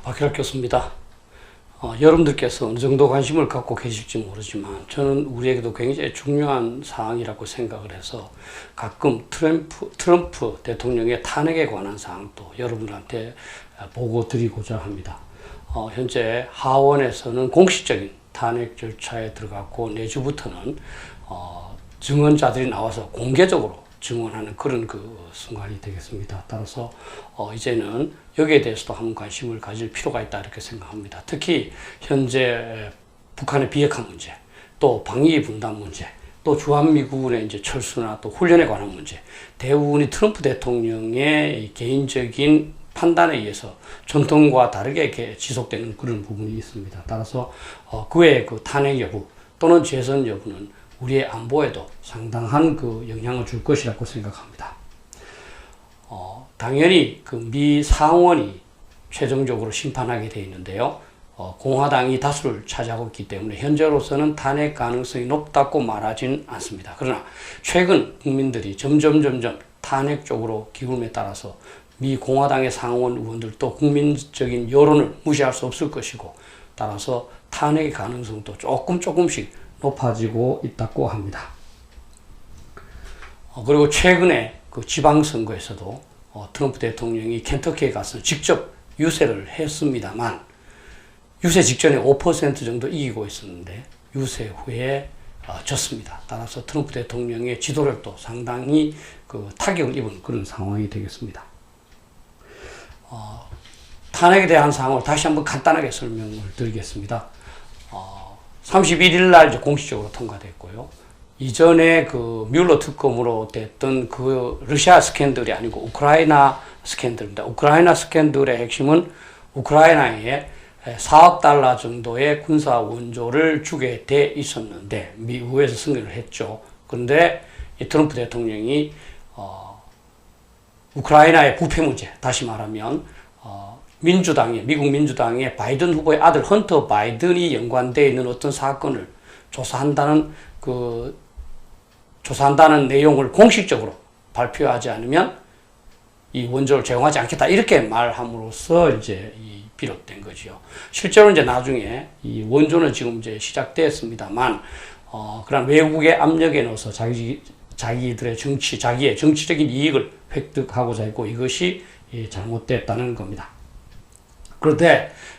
박희락 교수입니다. 여러분들께서 어느 정도 관심을 갖고 계실지 모르지만 저는 우리에게도 굉장히 중요한 사항이라고 생각을 해서 가끔 트럼프 대통령의 탄핵에 관한 사항도 여러분들한테 보고 드리고자 합니다. 현재 하원에서는 공식적인 탄핵 절차에 들어갔고 내주부터는 증언자들이 나와서 공개적으로 증언하는 그런 순간이 되겠습니다. 따라서 이제는 여기에 대해서도 한번 관심을 가질 필요가 있다 이렇게 생각합니다. 특히 현재 북한의 비핵화 문제, 또 방위 분담 문제, 또 주한미군의 이제 철수나 또 훈련에 관한 문제, 대부분이 트럼프 대통령의 개인적인 판단에 의해서 전통과 다르게 지속되는 그런 부분이 있습니다. 따라서 그의 탄핵 여부 또는 재선 여부는 우리의 안보에도 상당한 영향을 줄 것이라고 생각합니다. 당연히 미 상원이 최종적으로 심판하게 되어 있는데요. 공화당이 다수를 차지하고 있기 때문에 현재로서는 탄핵 가능성이 높다고 말하지는 않습니다. 그러나 최근 국민들이 점점 탄핵 쪽으로 기울음에 따라서 미 공화당의 상원 의원들도 국민적인 여론을 무시할 수 없을 것이고 따라서 탄핵의 가능성도 조금씩 높아지고 있다고 합니다. 그리고 최근에 지방선거에서도 트럼프 대통령이 켄터키에 가서 직접 유세를 했습니다만 유세 직전에 5% 정도 이기고 있었는데 유세 후에 졌습니다. 따라서 트럼프 대통령의 지도력도 상당히 타격을 입은 그런 상황이 되겠습니다. 탄핵에 대한 상황을 다시 한번 간단하게 설명을 드리겠습니다. 31일 날 공식적으로 통과됐고요. 이전에 뮬러 특검으로 됐던 러시아 스캔들이 아니고 우크라이나 스캔들입니다. 우크라이나 스캔들의 핵심은 우크라이나에 4억 달러 정도의 군사 원조를 주게 돼 있었는데 미 의회에서 승인을 했죠. 그런데 트럼프 대통령이 우크라이나의 부패 문제, 다시 말하면 미국 민주당의 바이든 후보의 아들 헌터 바이든이 연관되어 있는 어떤 사건을 조사한다는 내용을 공식적으로 발표하지 않으면 이 원조를 제공하지 않겠다 이렇게 말함으로써 이제 비롯된 거죠. 실제로 이제 나중에 이 원조는 지금 이제 시작되었습니다만 그런 외국의 압력에 넣어서 자기의 정치적인 이익을 획득하고자 했고 이것이 잘못됐다는 겁니다.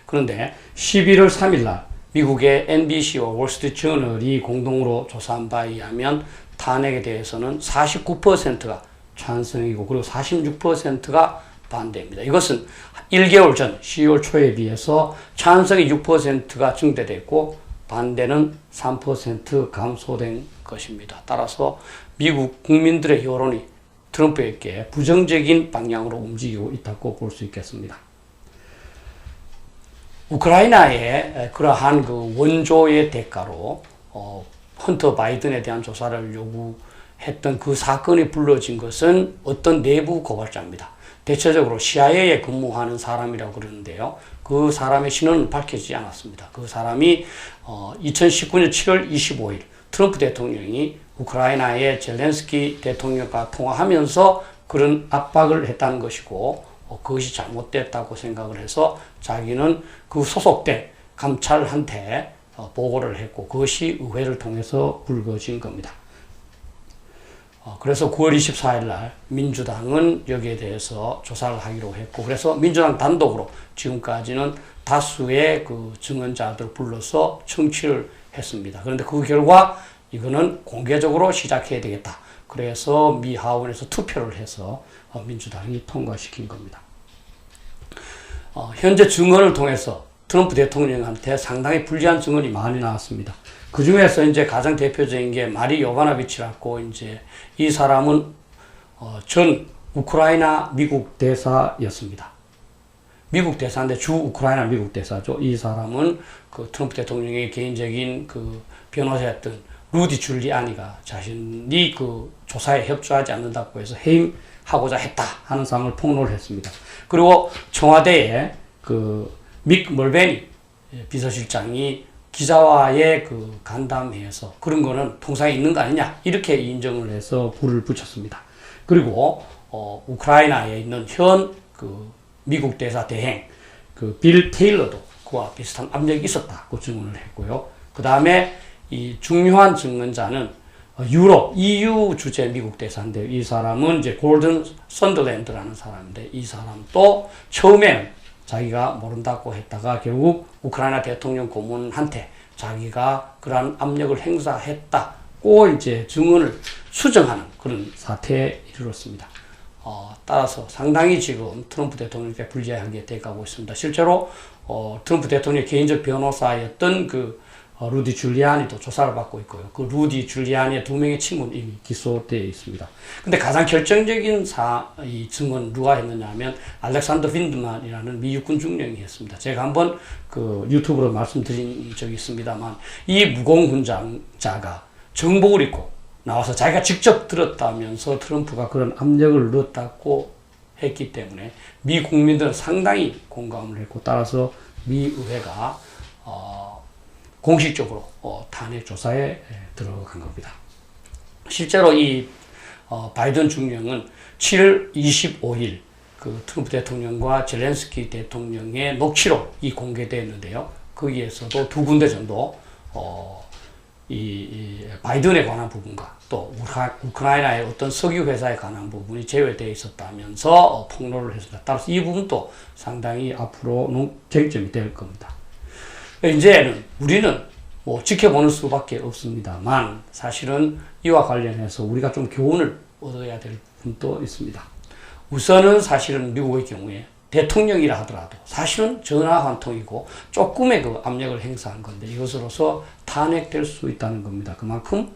그런데 11월 3일 날 미국의 NBC와 월스트리트저널이 공동으로 조사한 바에 의하면 탄핵에 대해서는 49%가 찬성이고 그리고 46%가 반대입니다. 이것은 1개월 전 12월 초에 비해서 찬성이 6%가 증대됐고 반대는 3% 감소된 것입니다. 따라서 미국 국민들의 여론이 트럼프에게 부정적인 방향으로 움직이고 있다고 볼 수 있겠습니다. 우크라이나의 그러한 원조의 대가로 헌터 바이든에 대한 조사를 요구했던 그 사건이 불러진 것은 어떤 내부 고발자입니다. 대체적으로 CIA에 근무하는 사람이라고 그러는데요. 그 사람의 신원은 밝혀지지 않았습니다. 그 사람이 2019년 7월 25일 트럼프 대통령이 우크라이나의 젤렌스키 대통령과 통화하면서 그런 압박을 했다는 것이고 그것이 잘못됐다고 생각을 해서 자기는 그 소속된 감찰한테 보고를 했고 그것이 의회를 통해서 불거진 겁니다. 그래서 9월 24일 날 민주당은 여기에 대해서 조사를 하기로 했고 그래서 민주당 단독으로 지금까지는 다수의 증언자들을 불러서 청취를 했습니다. 그런데 그 결과 이거는 공개적으로 시작해야 되겠다. 그래서 미 하원에서 투표를 해서 민주당이 통과시킨 겁니다. 현재 증언을 통해서 트럼프 대통령한테 상당히 불리한 증언이 많이 나왔습니다. 그 중에서 이제 가장 대표적인 게 마리 요바노비치라고 이제 이 사람은 전 우크라이나 미국 대사였습니다. 미국 대사인데 주 우크라이나 미국 대사죠. 이 사람은 트럼프 대통령의 개인적인 변호사였던 루디 줄리아니가 자신이 조사에 협조하지 않는다고 해서 해임하고자 했다 하는 사항을 폭로를 했습니다. 그리고 청와대에 믹 멀베니 비서실장이 기자와의 간담회에서 그런 거는 통상에 있는 거 아니냐 이렇게 인정을 해서 불을 붙였습니다. 그리고 우크라이나에 있는 현 미국 대사 대행 그 빌 테일러도 그와 비슷한 압력이 있었다고 증언을 했고요. 그 다음에 이 중요한 증언자는 유럽, EU 주재 미국 대사인데 이 사람은 이제 골든 선더랜드라는 사람인데 이 사람도 처음에는 자기가 모른다고 했다가 결국 우크라이나 대통령 고문한테 자기가 그러한 압력을 행사했다고 이제 증언을 수정하는 그런 사태에 이르렀습니다. 따라서 상당히 지금 트럼프 대통령께 불리하게 돼가고 있습니다. 실제로 트럼프 대통령의 개인적 변호사였던 그 루디 줄리아니도 조사를 받고 있고요. 그 루디 줄리아니의 2명의 친구는 이미 기소되어 있습니다. 근데 가장 결정적인 이 증언 누가 했느냐 하면 알렉산더 빈드만이라는 미 육군 중령이 했습니다. 제가 한번 그 유튜브로 말씀드린 적이 있습니다만 이 무공훈장자가 정복을 입고 나와서 자기가 직접 들었다면서 트럼프가 그런 압력을 넣었다고 했기 때문에 미 국민들은 상당히 공감을 했고 따라서 미 의회가 공식적으로 탄핵 조사에 들어간 겁니다. 실제로 이 바이든 중령은 7월 25일 그 트럼프 대통령과 젤렌스키 대통령의 녹취록이 공개되었는데요. 거기에서도 2군데 정도 이 바이든에 관한 부분과 또 우크라이나의 어떤 석유 회사에 관한 부분이 제외되어 있었다면서 폭로를 했습니다. 따라서 이 부분도 상당히 앞으로 쟁점이 될 겁니다. 이제는 우리는 뭐 지켜보는 수밖에 없습니다만 사실은 이와 관련해서 우리가 좀 교훈을 얻어야 될 부분도 있습니다. 우선은 사실은 미국의 경우에 대통령이라 하더라도 사실은 전화 한 통이고 조금의 그 압력을 행사한 건데 이것으로서 탄핵될 수 있다는 겁니다. 그만큼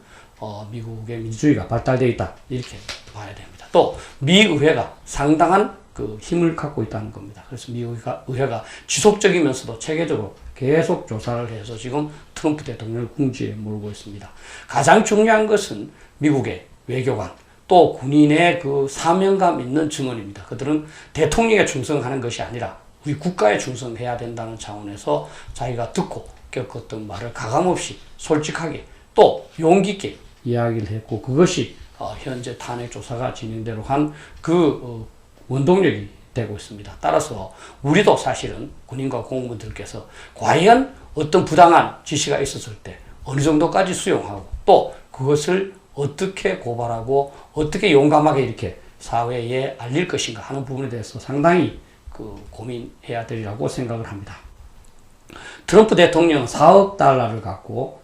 미국의 민주주의가 발달되어 있다 이렇게 봐야 됩니다. 또 미의회가 상당한 그 힘을 갖고 있다는 겁니다. 그래서 미의회가 지속적이면서도 체계적으로 계속 조사를 해서 지금 트럼프 대통령을 궁지에 몰고 있습니다. 가장 중요한 것은 미국의 외교관 또 군인의 그 사명감 있는 증언입니다. 그들은 대통령에 충성하는 것이 아니라 우리 국가에 충성해야 된다는 차원에서 자기가 듣고 겪었던 말을 가감없이 솔직하게 또 용기 있게 이야기를 했고 그것이 현재 탄핵 조사가 진행대로 한 그 원동력이 되고 있습니다. 따라서 우리도 사실은 군인과 공무원들께서 과연 어떤 부당한 지시가 있었을 때 어느 정도까지 수용하고 또 그것을 어떻게 고발하고 어떻게 용감하게 이렇게 사회에 알릴 것인가 하는 부분에 대해서 상당히 그 고민해야 되리라고 생각을 합니다. 트럼프 대통령은 4억 달러를 갖고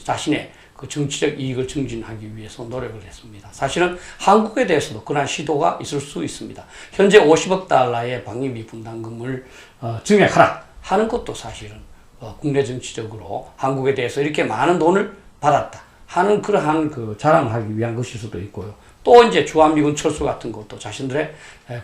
자신의 그 정치적 이익을 증진하기 위해서 노력을 했습니다. 사실은 한국에 대해서도 그러한 시도가 있을 수 있습니다. 현재 50억 달러의 방위비 분담금을 증액하라 하는 것도 사실은 국내 정치적으로 한국에 대해서 이렇게 많은 돈을 받았다 하는 그러한 그 자랑을 하기 위한 것일 수도 있고요. 또 이제 주한미군 철수 같은 것도 자신들의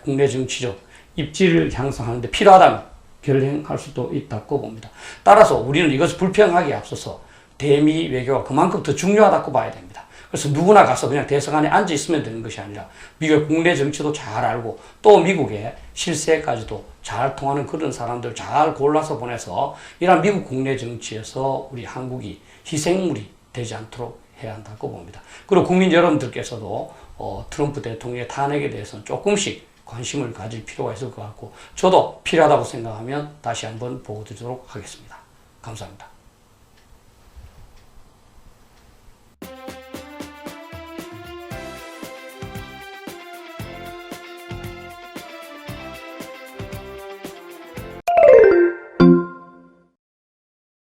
국내 정치적 입지를 향상하는 데 필요하다면 결행할 수도 있다고 봅니다. 따라서 우리는 이것을 불평하기에 앞서서 대미 외교가 그만큼 더 중요하다고 봐야 됩니다. 그래서 누구나 가서 그냥 대사관에 앉아 있으면 되는 것이 아니라 미국의 국내 정치도 잘 알고 또 미국의 실세까지도 잘 통하는 그런 사람들 잘 골라서 보내서 이런 미국 국내 정치에서 우리 한국이 희생물이 되지 않도록 해야 한다고 봅니다. 그리고 국민 여러분들께서도 트럼프 대통령의 탄핵에 대해서는 조금씩 관심을 가질 필요가 있을 것 같고 저도 필요하다고 생각하면 다시 한번 보고 드리도록 하겠습니다. 감사합니다.